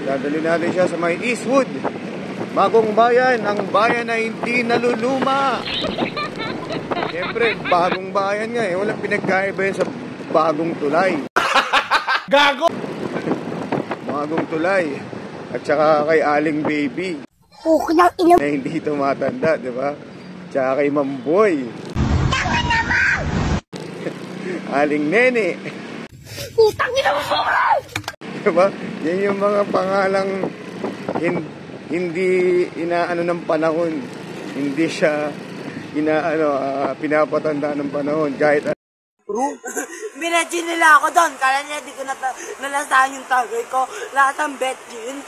Dadali natin siya sa may Eastwood. Bagong bayan, ang bayan na hindi naluluma. Siyempre, bagong bayan nga eh. Walang pinagkaiba yan sa bagong tulay. Gago! Bagong tulay. At saka kay Aling Baby. Na hindi tumatanda, di ba? Tsaka kay Mamboy. Aling Nene. Putang ina mo! Diba? Yan yung mga pangalang hindi inaano ng panahon. Hindi siya pinapatanda ng panahon. Kahit Binadji nila ako doon. Kala niya di ko nalasahan yung tagay ko. Lahat ang bet yun.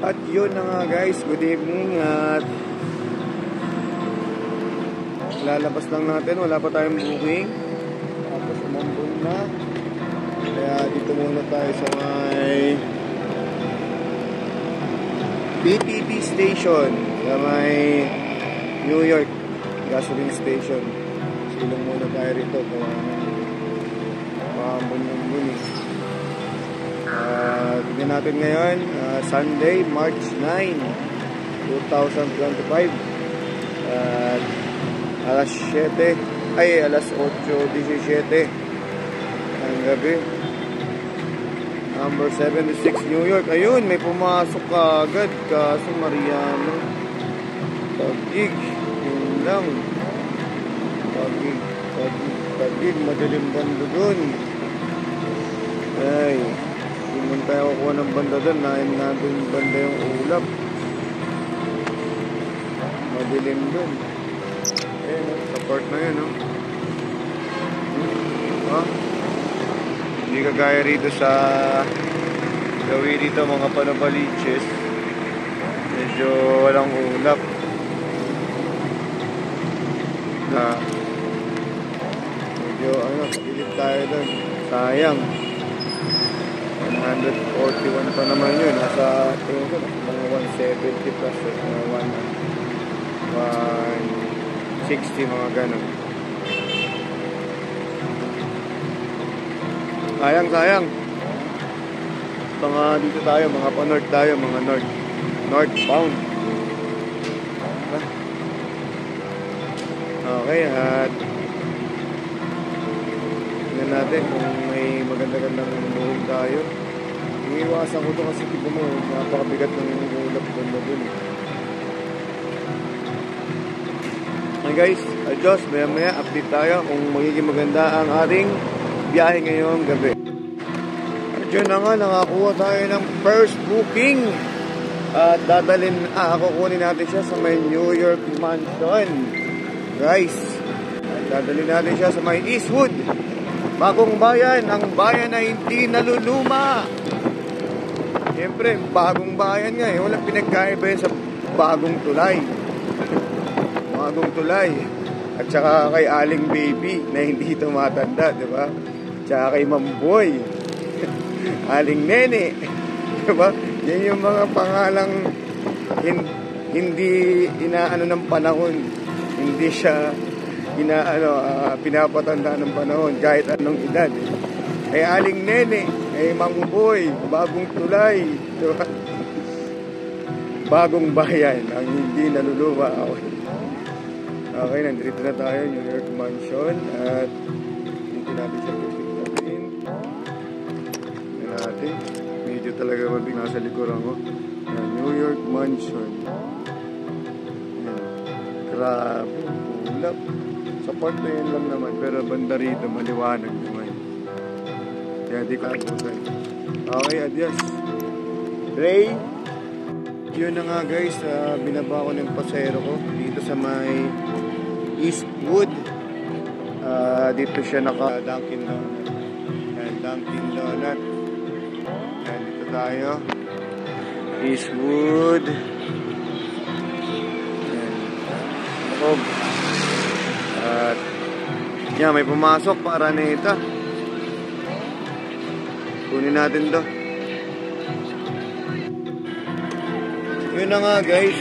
At yun na nga guys, good evening at lalabas lang natin, wala pa tayong booking tapos umambon na kaya dito muna tayo sa may PTT station sa may New York gasoline station. Silong muna tayo rito kung umambon yung bunis. Tignan natin ngayon, Sunday, March 9, 2025 at alas 8:17 ang gabi. Number 76 New York. Ayun, may pumasok ka agad kaso Mariano Taguig. Yun lang. Taguig, madilim banda dun. Ay, hindi mo tayo kukuha ng banda dun. Nahin natin banda yung ulap. Madilim dun. Support na yun, no? Hindi kagaya rito sa gawin dito mga panabaliches. Medyo walang ulap. Medyo pagilid tayo dun. Sayang. 141 pa naman yun. Nasa tingin ko mga 170 plus mga 160 mga ganun. Sayang. Mga dito tayo, mga pa-north tayo, mga northbound. Okay, at tingnan natin kung may maganda-gandang buhay tayo. Iniiwasan ko ito kasi tipo mo, napakabigat ng ulap ganda dun. Okay guys, adjust, maya update tayo kung magiging maganda ang ating biyahe ngayong gabi. At yun na nga, nakakuha tayo ng first booking at kukunin natin siya sa may New York Mansion guys. At dadalhin natin siya sa may Eastwood. Bagong bayan, ang bayan na hindi naluluma. Siyempre, bagong bayan nga eh. Walang pinagkaiba yan sa bagong tulay. Bagong tulay. At saka kay Aling Baby na hindi tumatanda, di ba? Tsaka kay Mamboy. Aling Nene. Di ba? Yan yung mga pangalang hindi inaano ng panahon. Hindi siya pinapatanda ng panahon kahit anong edad. Kay Aling Nene, kay Mamboy, bagong tulay. Di ba? Bagong bayan, ang hindi naluluwa. Okay, nandito na tayo, New York Mansion. At dito natin siya pipigtatin. Yan natin. Medyo talaga mabing nasa likuran ko. New York Mansion. Yan. Grabe, ulap. Sa part na yun lang naman, pero banda rito, maliwanag naman. Kaya di ka abutan. Okay, adios. Ray. Yun na nga guys, binaba ko ng pasero ko dito sa may Eastwood. Dito siya naka Dunkin Donut. Yan, Dunkin Donut. Yan, dito tayo. Eastwood. Yan. Loob. At yan, may pumasok para nito. Kunin natin to. Yun na nga guys,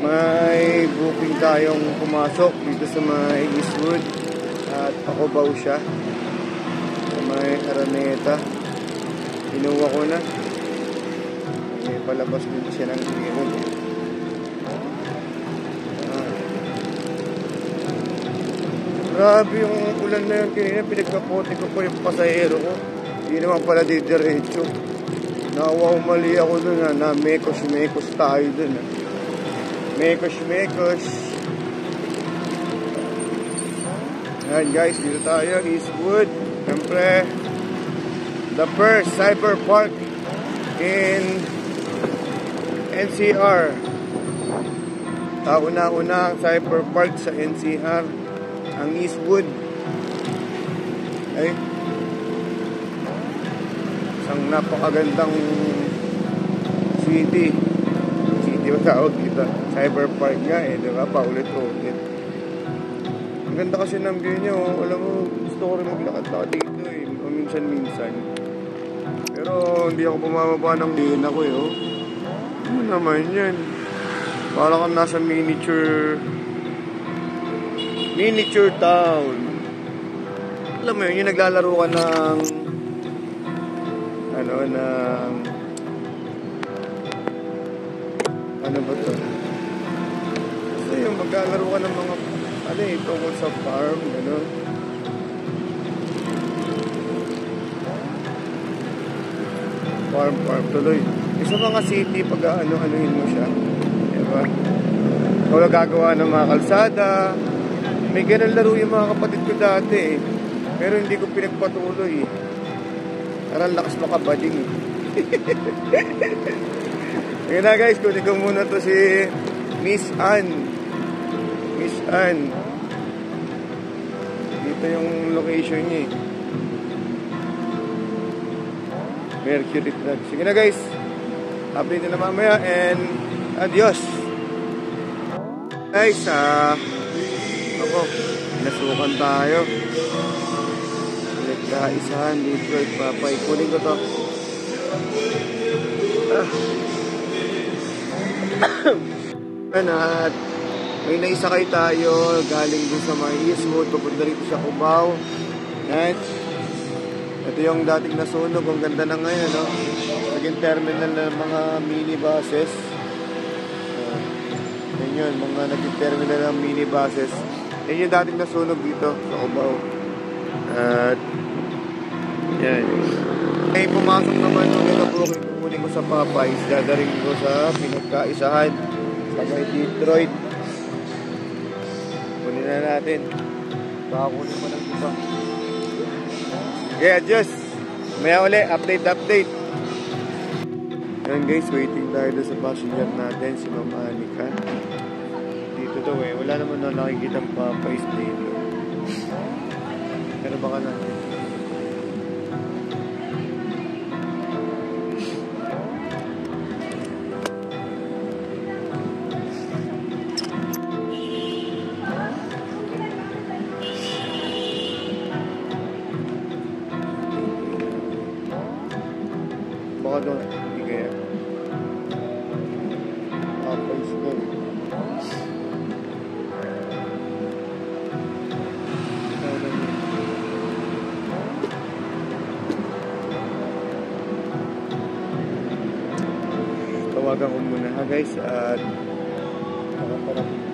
may booking tayong pumasok dito sa may Eastwood at Pacobaw siya sa may Araneta. Inuwa ko na. May palabas din siya ng tingin. Grabe yung ulan na yun kanina, pinagkapote ko po yung pasahero ko. Hindi naman pala didiretso. Nawaw mali ako dun na mekos-mekos tayo dun. Mekos-mekos. Ayan guys, dito tayo, Eastwood. Siyempre, the first cyber park in NCR. Una-una ang cyber park sa NCR, ang Eastwood. Ay, isang napakagandang city. City ba tawag dito? Cyber park nga eh, diba? Paulit-ulit. Ang ganda kasi ng view niya, oh. Alam mo, gusto ko rin maglakad dito eh. Minsan-minsan. Pero hindi ako bumababa ng diin ako eh, oh. Ano naman yan? Parang kang nasa miniature town. Alam mo yun, yung naglalaro ka ng ano ba to? Kasi yung maglalaro ka ng mga tungkol sa farm, gano'n. Farm tuloy. Isa mga city pag anuhin mo siya. Diba? Ikaw na gagawa ng mga kalsada. May ganun laro yung mga kapatid ko dati eh. Pero hindi ko pinagpatuloy eh. Parang lakas makabading eh. Ngayon na guys, kunin ko muna to si Miss Ann. Miss Ann. Dito yung location niya eh. Mercury Drug. Sige na guys. Update na mamaya and adios. Guys, ako, nasukan tayo. Nagkaisahan, Detroit, Papay. Kunin ko to. At may naisakay tayo galing dun sa mga Eastwood, papunta rito sa Cubao. Yan. Ito yung dating nasunog. Ang ganda na ngayon, no? Naging terminal ng mga minibuses. Yan yun, mga naging terminal ng minibuses. Yan yung dating nasunog dito sa Cubao. At yan. Ay pumasok naman nung nakabukin kukunin ko sa Popeyes. Dadaring ko sa pinagkaisahan sa may Detroit. Kunin na natin. Bakakunin mo ng isa. Okay, adjust. Maya uli, update. Yan guys, waiting tayo doon sa passenger natin, si Ma'am Anika. Dito daw eh, wala naman na nakikita ang Popeyes dito. Pero baka natin. Baka doon, hindi kaya. Popeyes doon. Tawagan ko muna ha guys at nakaparating.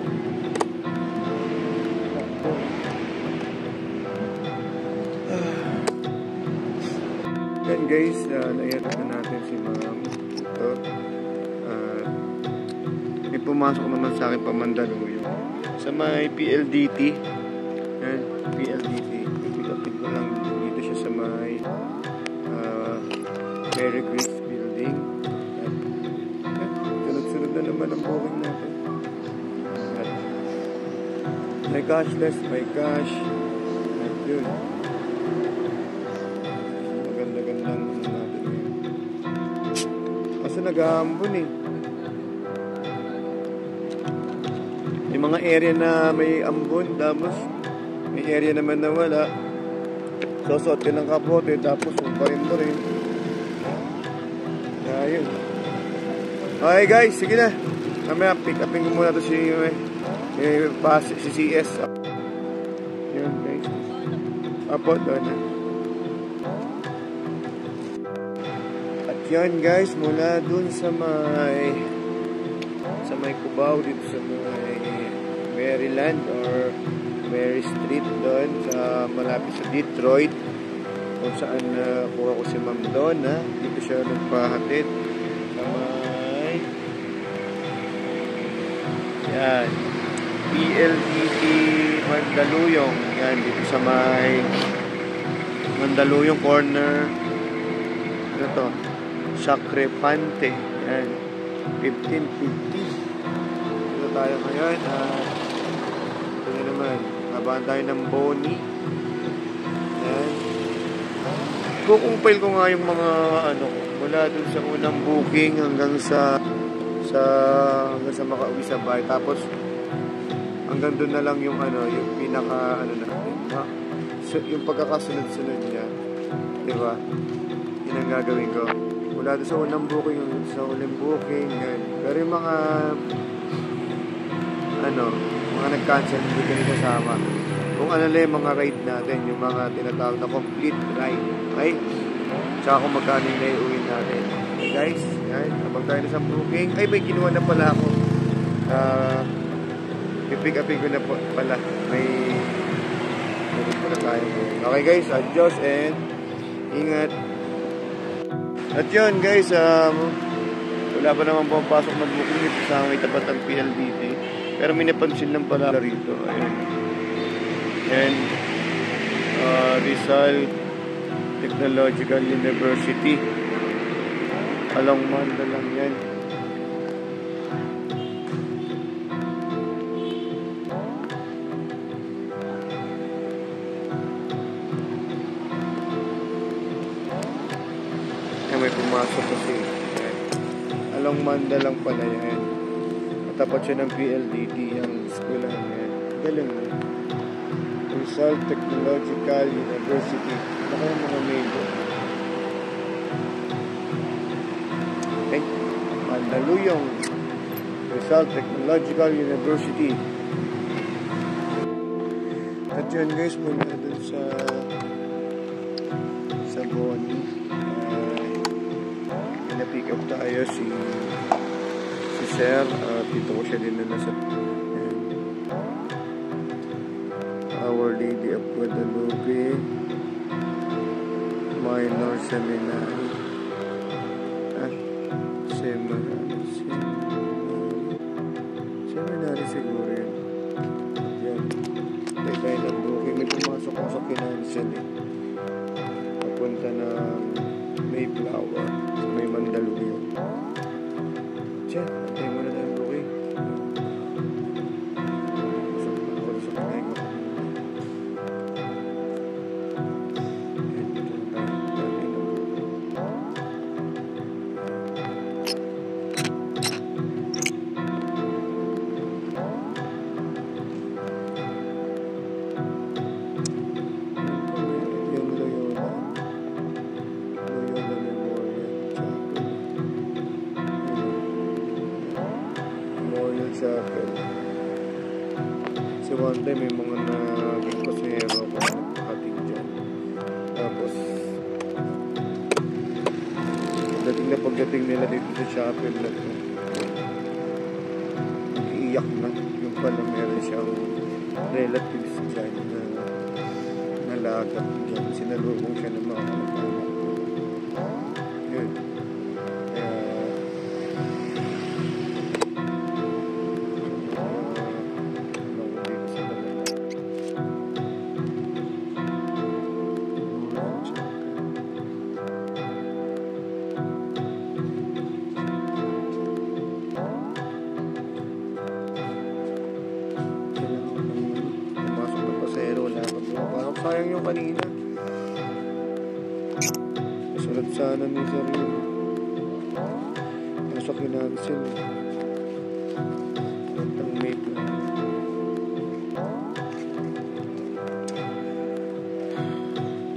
Yan guys, naiyak na natin si Ma'am ito. May pumasok naman sa akin Mandaluyong sa may PLDT. Yan, PLDT. Ipilapit ko lang dito siya sa may Mary Grace Building. Sunod-sunod na naman ang booking natin. At may cashless, may cash. At yun. Maganda-gandang natin yun. Kasi nag-aambon eh. May mga area na may ambon, tapos may area naman na wala. Susot ka ng kapote, tapos umparin mo rin. Yan. tayo. Okay guys, sige na. Mamaya, pick upin ko muna to si CS. Yun guys. Apo, doon na. At yan guys, mula dun sa may Cubao, dito sa may Maryland or Mary Street doon, sa malapit sa Detroit, kung saan kuha ko si Ma'am doon, ha? Dito siya nagpahatid sa may yan PLDT Mandaluyong, yan dito sa may Mandaluyong corner, ano to, Sacrepante, yan 1550. Dito tayo ngayon, ito na naman, habang tayo ng Bonnie. Yan. Kukumpile ko nga yung mga ano, mula dun sa unang booking hanggang sa makauwi sa bahay. Tapos hanggang dun na lang yung ano, yung pinaka ano na, yung pagkakasunod-sunod niya. Di ba? Yun ang gagawin ko. Mula dun sa unang booking hanggang sa uling booking. Yan. Pero yung mga ano, mga nag-cancel, hindi ka nila kasama. Kung ano lang yung mga ride natin, yung mga tinatawag na complete ride. Okay? Tsaka kung magkano yung naiuwi natin. Okay guys, yan. Habang tayo na sa booking. Ay, may ginawa na pala ako. Pipick upin ko na po pala. May po na tayo. Okay guys, adios and ingat. At yun guys, wala pa naman pumapasok na booking dito sa may tapat ng PLDT. Pero may napansin lang pala rito. Ayun. And Rizal Technological University. Along Manda lang yan. May pumasok kasi. Along Manda lang pala yan. Matapat siya ng PLDT ang eskwelahan yan. Galing mo. Rizal Technological University. Baka yung mga major. Okay. Mandaluyong Rizal Technological University. At yun guys, muna dun sa Bonnie. Pina-pick up tayo si Sir. Dito ko siya din na nasa Our Lady of Guadalupe Minor Seminary Seminary siguro yun. Yan. Tayo tayo ng booking. May pumasok ako sa financial papunta na Mayflower sa may Mandaluyong. Diyan, tayo muna tayo booking. So one time may mga naging pasahero ako nagpahatid dyan. Tapos pagdating nila dito sa chapel na ito, iiyak na. Yung pala meron siyang relatives dyan na nalagat dyan. Sinalubong siya ng mga kamag-anak. Yun. Sayang yung kanina. Sulat sana ni Sir yun. Nasa kinansin. Ang mate na.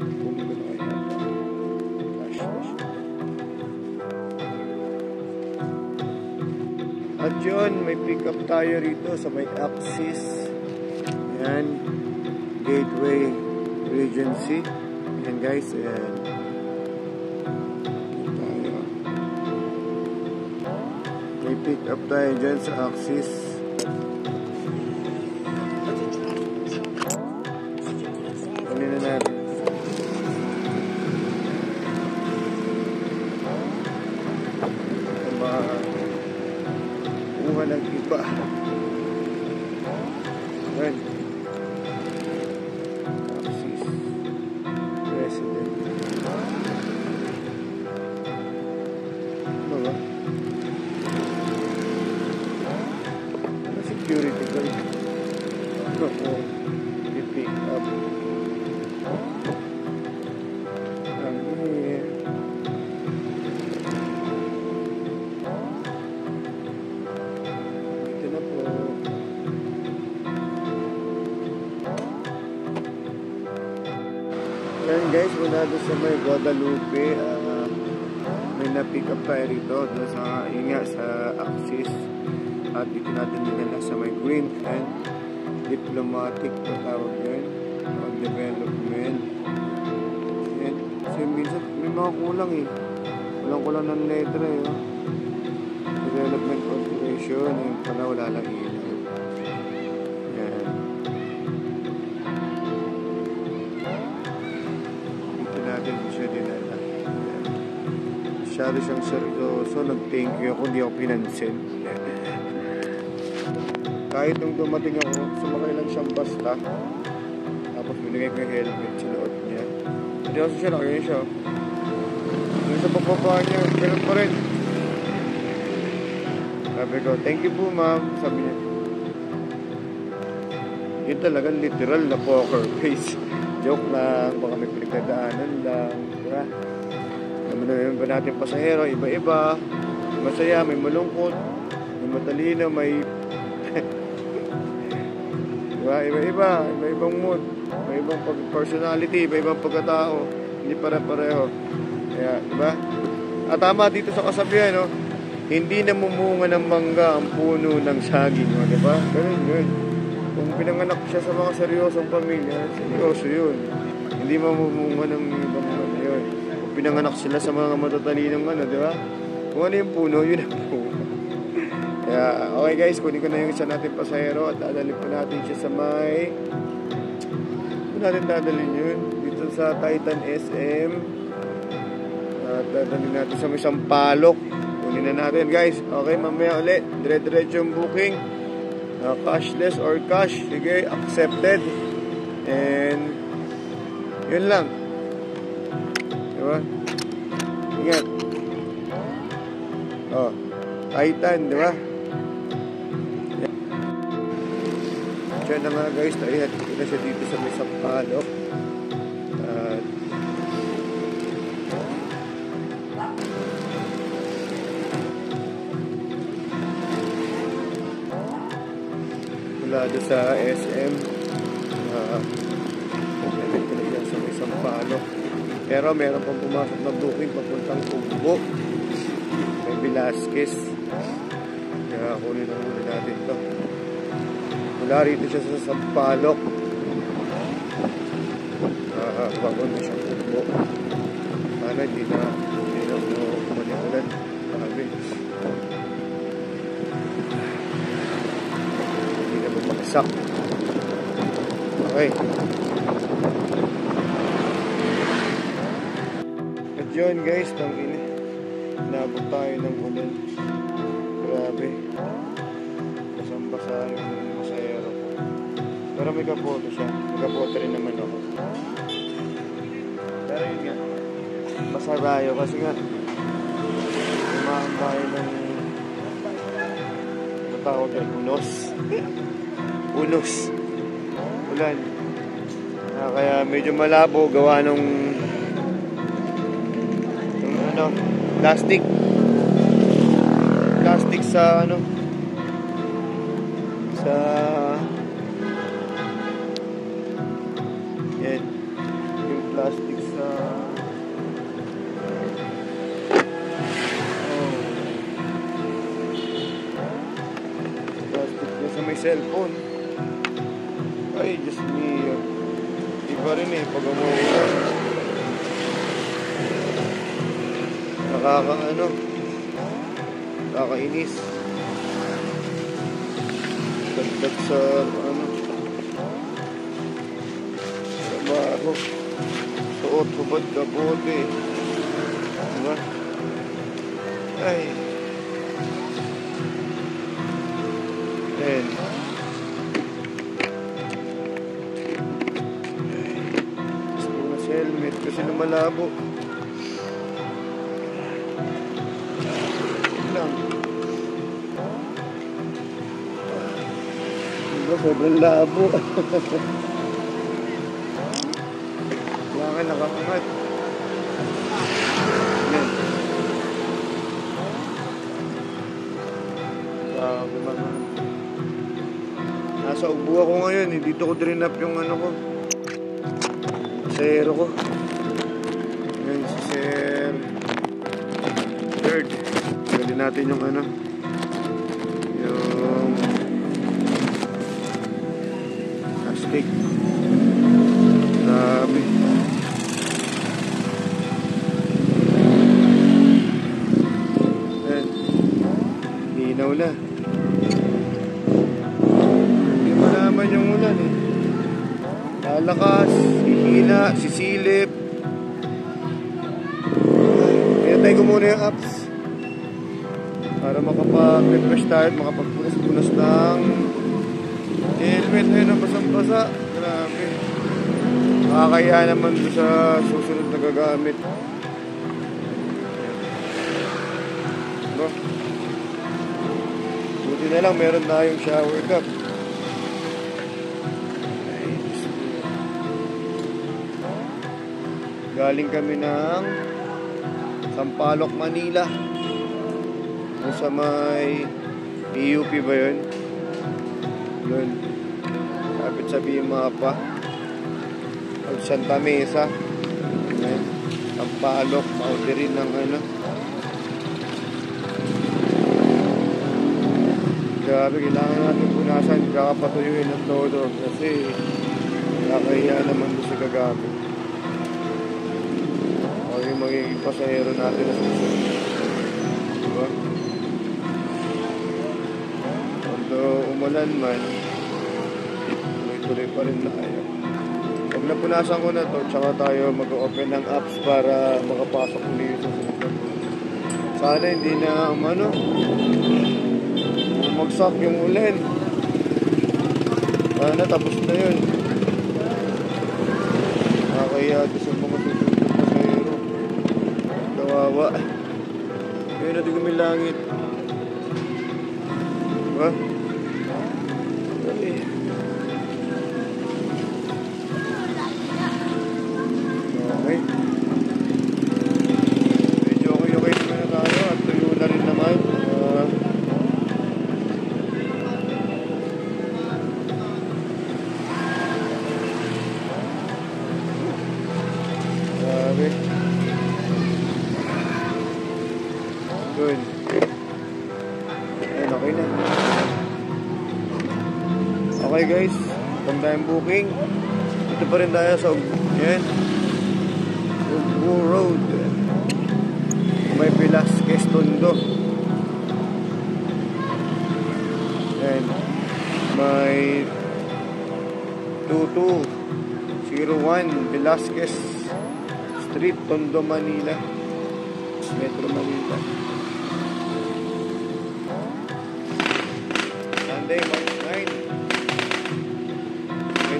Bumili ko na kaya. Flash. At yun, may pick up tayo rito sa may Axis. Ayan. Gateway Regency. Ayan guys, ayan. Tayo. May pick up tayo dyan sa Axis. Kunin na natin. Kuha ng iba. Ayan. Axis President. Ano ba? Security guard. Ako. I-pick up. Yan guys, mula doon sa may Guadalupe, may na-pick up tayo rito doon sa, sa Axis. At dito natin dinala sa may Green and Diplomatic na tawag yan, on development. Yan. Kasi minsan may mga kulang eh. Kulang ng letra eh. Development Corporation, yung pala wala lang ilaw. Masyado siyang seryoso, nag-thank you ako, hindi ako pinansin. Kahit nung dumating ako, sumakay lang siyang basta. Tapos binigay ko yung helmet, sinuot niya. Hindi ako siya, nakaya siya. Yung sa pagbaba niya, ganun pa rin. Sabi ko, thank you po ma'am, sabi niya. Yun talagang literal na poker face. Joke lang, baka may pinagdadaanan lang, diba? Naman ba natin pasahero, iba-iba, masaya, may malungkot, may matalino, may diba? Iba-ibang mood, may ibang personality, iba-ibang pagkatao, hindi pare-pareho. Kaya, diba? At tama dito sa kasabihan, no? Hindi namumunga ng mangga ang puno ng saging, no? Diba? Ganun yun. Kung pinanganak siya sa mga seryosong pamilya, seryoso yun. Hindi mamumunga ng ibang ano yun. Pinanganak sila sa mga matatalinong ano, di ba? Kung ano yung puno, yun ang puno. Kaya, okay guys, kunin ko na yung isa natin pasahero at dadalhin po natin siya sa may... Kung natin dadalhin yun, dito sa Titan SM. At dadalhin natin sa may Sampaloc. Kunin na natin guys. Okay, mamaya ulit. Dire-diretso yung booking. Cashless or cash. Sige, accepted. And, yun lang. Diba? Ingat. Oh, Titan, diba? Diyan na nga guys, naihat ko na siya dito sa may Sampaloc. At mula doon sa SM. Naihat ko na siya sa may Sampaloc. Pero meron pang pumasok na booking papuntang Ugbo. May Velasquez. Kaya kunin na muna natin ito. Mula rito siya sa Sampaloc. Bagon na siyang Ugbo. Sana hindi na ulit. Sabi. Hindi na bumagsak. Okay. Yun guys, nabot tayo ng ulan. Grabe. Basang-basa yung masayero ko. Pero may kapoto siya. May kapoto rin naman ako. Pero yun nga, basa tayo kasi nga umahan tayo ng matawag yan, unos. Unos. Ulan. Kaya medyo malabo gawa nung plastic sa sa yan yung plastic sa cellphone. Ay, Diyos me. Iba rin eh, pag umuulan. Nakakainis. Dagdag sa trabaho. Suot, hubad, kabote. Diba? Ay. Ayan. Gusto ko na sa helmet kasi lumalabo. Lang. Sobrang labo. Kailangan nakakangat. Ayan. Nasa ubo ako ngayon. Dito ko drain up yung ano ko. Zero ko. Ayan si Sir Third. Pwede natin yung ano. Yung plastic. Grabe. Ayan. Linaw na. Hindi mo naman yung ulan eh. Lalakas, hihina, sisilip. Pinatay ko muna yung apps para makapag-refresh tayo at makapagpunas-punas ng helmet. Ayun ang basang-basa. Grabe. Makakaya naman doon sa susunod na gagamit. Diba? Buti na lang meron tayong shower cap. Galing kami ng Sampaloc, Manila. Kung sa may PUP ba yun? Yun. Kapit sa mapa. Santa Mesa. Ayan. Sampaloc. Maudi rin ng ano. Grabe, kailangan natin punasan. Kakapatuyuin ng todo. Kasi nakakahiya naman doon sa gagamit. O yung magiging pasahero natin na susunod. Diba? Although umulan man, tuloy-tuloy pa rin na kaya. Pag napunasan ko na to, tsaka tayo mag-open ng apps para makapasok ulit yung susunod. Sana hindi na magsak yung ulan. Sana tapos na yun. Nakakaya doon sa mga susunod na pasahero. Kawawa. Ngayon natin kumilangit. Diba? Okay. Okay. Medyo okay naman na tayo at tuyo na rin naman. Grabe. Good. Ayan, okay na. Okay guys, from time booking. Ito pa rin tayo sa Ugbo Road. May Velasquez Tondo. Ayan. May 2201 Velasquez Street, Tondo, Manila. Metro Manila. Sunday, March 9,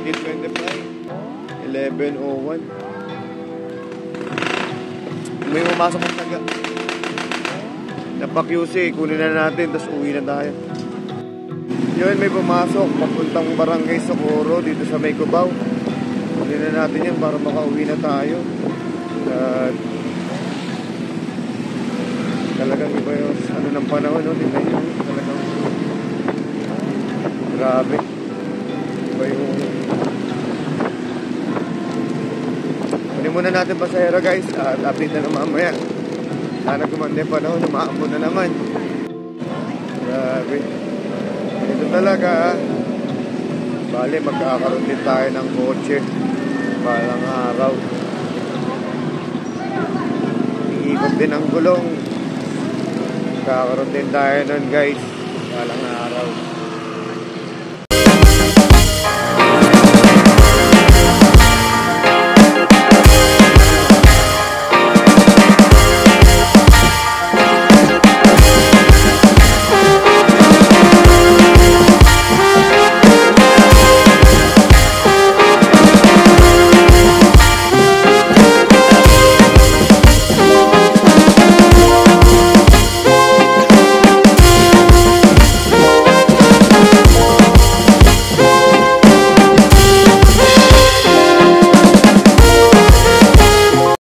2025, 11:01. May pumasok ng taga. Napa-QC, kunin na natin, tapos uwi na tayo. Yun, may pumasok, papuntang Barangay Socorro, dito sa May Cubao. Kunin na natin yan para makauwi na tayo. At talagang iba yung ng panahon, no? Tingnan nyo, talagang grabe. Iba yung kunin muna natin pasahero guys at update na mamaya. Sana gumanda yung panahon, umaambon na naman. Grabe. Ito ganun talaga. Bale, magkakaroon din tayo ng kotse balang araw. Iikot din ang gulong. Magkakaroon din tayo nun guys balang araw.